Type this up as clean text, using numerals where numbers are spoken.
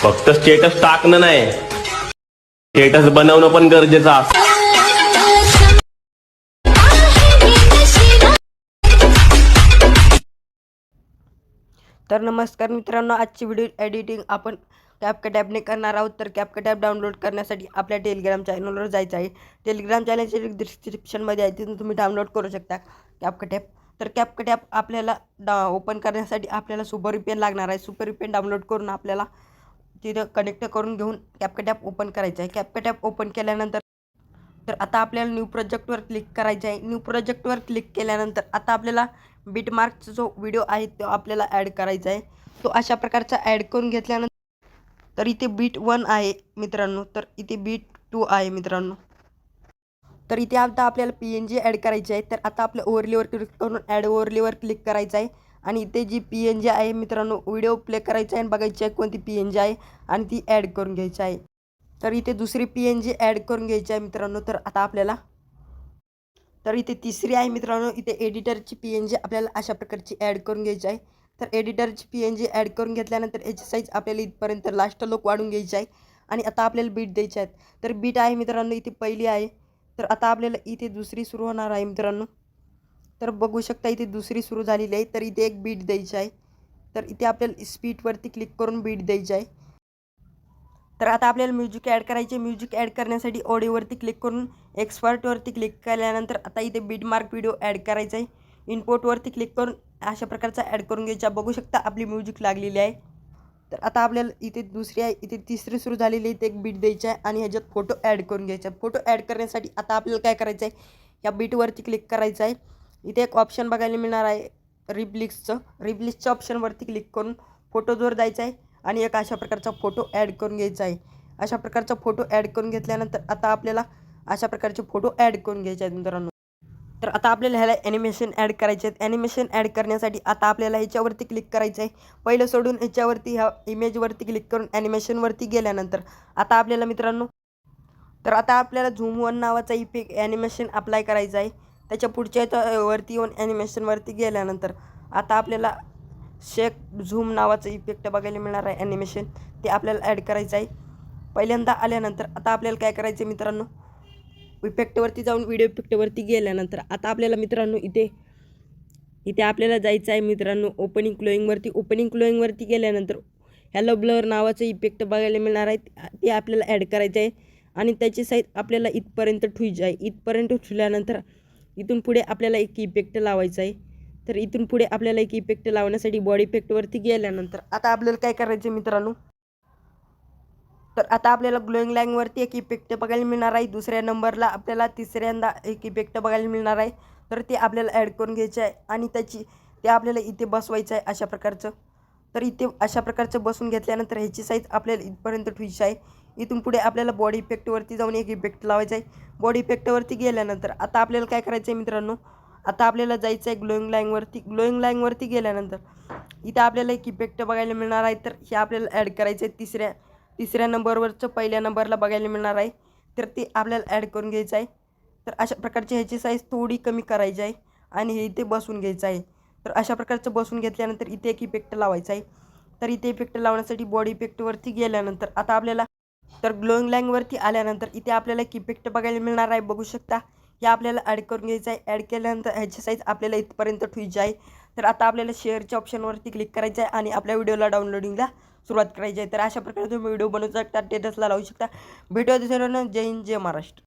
फक्त स्टेटस टाकणं नाही, स्टेटस बनवणं पण गरजेचं असतं. तर नमस्कार मित्रांनो, आजची व्हिडिओ एडिटिंग आपण कॅपकट ॲपने करणार आहोत. तर कॅपकट ॲप डाउनलोड करण्यासाठी आपल्या टेलिग्राम चॅनलवर जायचं आहे. टेलिग्राम चॅनलचे लिंक डिस्क्रिप्शनमध्ये आहे, तिथून तुम्ही डाउनलोड करू शकता कॅपकट ॲप. तर कॅपकट ॲप आपल्याला ओपन करण्यासाठी आपल्याला सुपर VPN लागणार आहे. सुपर VPN डाउनलोड करून आपल्याला तिथं कनेक्ट करून घेऊन कॅपकट ॲप ओपन करायचं आहे. कॅपकट ॲप ओपन केल्यानंतर तर आता आपल्याला न्यू प्रोजेक्टवर क्लिक करायचं आहे. न्यू प्रोजेक्टवर क्लिक केल्यानंतर आता आपल्याला बिटमार्कचा जो व्हिडिओ आहे तो आपल्याला ॲड करायचा आहे. तो अशा प्रकारचा ॲड करून घेतल्यानंतर तर इथे बीट 1 आहे मित्रांनो, तर इथे बीट 2 आहे मित्रांनो. तर इथे आता आपल्याला PNG ॲड करायची आहे. तर आता आपल्या ओव्हरलेवर क्लिक करून ॲड ओव्हरलेवर क्लिक करायचं आहे आणि इथे जी PNG आहे मित्रांनो, व्हिडिओ प्ले करायचा आहे आणि बघायची आहे कोणती PNG आहे आणि ती ॲड करून घ्यायची आहे. तर इथे दुसरी PNG ॲड करून घ्यायची आहे मित्रांनो. तर आता आपल्याला तर इथे तिसरी आहे मित्रांनो, इथे एडिटरची PNG आपल्याला अशा प्रकारची ॲड करून घ्यायची आहे. तर एडिटरची PNG ॲड करून घेतल्यानंतर याची साईज आपल्याला इथपर्यंत लास्ट लोक वाढून घ्यायची आहे आणि आता आपल्याला बीट द्यायचे आहेत. तर बीट आहे मित्रांनो, इथे पहिली आहे. तर आता आपल्याला इथे दुसरी सुरू होणार आहे मित्रांनो. तर बघू शकता इथे दुसरी सुरू झालेली आहे. तर इथे एक बीट द्यायची आहे. तर इथे आपल्याला स्पीडवरती क्लिक करून बीट द्यायची आहे. तर आता आपल्याला म्युझिक ॲड करायचे. म्युझिक ॲड करण्यासाठी ऑडिओवरती क्लिक करून एक्सपर्टवरती क्लिक केल्यानंतर आता इथे बीटमार्क व्हिडिओ ॲड करायचा आहे. इम्पोर्टवरती क्लिक करून अशा प्रकारचा ॲड करून घ्यायचा. बघू शकता आपली म्युझिक लागलेली आहे. तर आता आपल्याला इथे दुसरी आहे, इथे तिसरी सुरू झालेली आहे, इथे एक बीट द्यायची आहे आणि ह्याच्यात फोटो ॲड करून घ्यायचा आहे. फोटो ॲड करण्यासाठी आता आपल्याला काय करायचं आहे, या बीटवरती क्लिक करायचं आहे. इथे एक ऑप्शन बघायला मिळणार आहे रिप्लेसच्या ऑप्शनवरती क्लिक करून फोटोजवर जायचं आहे आणि एक अशा प्रकारचा फोटो ॲड करून घ्यायचा आहे. अशा प्रकारचा फोटो ॲड करून घेतल्यानंतर आता आपल्याला अशा प्रकारचे फोटो ॲड करून घ्यायचे आहेत मित्रांनो. तर आता आपल्याला ह्याला ॲनिमेशन ॲड करायचे आहेत. ॲनिमेशन ॲड करण्यासाठी आता आपल्याला ह्याच्यावरती क्लिक करायचं आहे. पहिलं सोडून ह्याच्यावरती ह्या इमेजवरती क्लिक करून ॲनिमेशनवरती गेल्यानंतर आता आपल्याला मित्रांनो तर आता आपल्याला झूम 1 नावाचा इफेक्ट ॲनिमेशन अप्लाय करायचा आहे. त्याच्या पुढच्या वरती येऊन ॲनिमेशनवरती गेल्यानंतर आता आपल्याला शेक झूम नावाचं इफेक्ट बघायला मिळणार आहे ॲनिमेशन, ते आपल्याला ॲड करायचं आहे. पहिल्यांदा आल्यानंतर आता आपल्याला काय करायचं आहे मित्रांनो, इफेक्टवरती जाऊन व्हिडिओ इफेक्टवरती गेल्यानंतर आता आपल्याला मित्रांनो इथे इथे आपल्याला जायचं आहे मित्रांनो ओपनिंग क्लोईंगवरती गेल्यानंतर हॅलो ब्लर नावाचं इफेक्ट बघायला मिळणार आहे, ते आपल्याला ॲड करायचं आहे आणि त्याची साईज आपल्याला इथपर्यंत ठेवायची आहे. इथपर्यंत ठेवल्यानंतर इथून पुढे आपल्याला एक इफेक्ट लावायचा आहे. तर इथून पुढे आपल्याला एक इफेक्ट लावण्यासाठी बॉडी इफेक्टवरती गेल्यानंतर आता आपल्याला काय करायचं आहे मित्रांनो, तर आता आपल्याला ग्लोईंग लाईनवरती एक इफेक्ट बघायला मिळणार आहे. दुसऱ्या नंबरला आपल्याला तिसऱ्यांदा एक इफेक्ट बघायला मिळणार आहे. तर ते आपल्याला ॲड करून घ्यायचे आहे आणि ते आपल्याला इथे बसवायचं आहे अशा प्रकारचं. तर इथे अशा प्रकारचं बसून घेतल्यानंतर ह्याची साईज आपल्याला इथपर्यंत ठेवायची आहे. इथून पुढे आपल्याला बॉडी इफेक्टवरती जाऊन एक इफेक्ट लावायचा आहे. बॉडी इफेक्टवरती गेल्यानंतर आता आपल्याला काय करायचं आहे मित्रांनो, आता आपल्याला जायचं आहे ग्लोईंग लाईनवरती गेल्यानंतर इथे आपल्याला एक इफेक्ट बघायला मिळणार आहे. तर हे आपल्याला ॲड करायचं आहे. तिसऱ्या नंबरवरचं पहिल्या नंबरला बघायला मिळणार आहे. तर ते आपल्याला ॲड करून घ्यायचं आहे. तर अशा प्रकारची ह्याची साईज थोडी कमी करायची आहे आणि हे इथे बसून घ्यायचं आहे. तर अशा प्रकारचं बसून घेतल्यानंतर इथे एक इफेक्ट लावायचा आहे. तर इथे इफेक्ट लावण्यासाठी बॉडी इफेक्टवरती गेल्यानंतर आता आपल्याला तर ग्लोईंग लाईनवरती आल्यानंतर इथे आपल्याला एक इफेक्ट बघायला मिळणार आहे. बघू शकता हे आपल्याला ॲड करून घ्यायचं आहे. ॲड केल्यानंतर ह्याची साईज आपल्याला इथपर्यंत ठेवायची आहे. तर आता आपल्याला शेअरच्या ऑप्शनवरती क्लिक करायचं आहे आणि आपल्या व्हिडिओला डाउनलोडिंगला सुरुवात करायची आहे. तर अशा प्रकारे तुम्ही व्हिडिओ बनवू शकता, स्टेटसला लावू शकता. भेटूया दुसऱ्यांना. जय हिंद, जय महाराष्ट्र.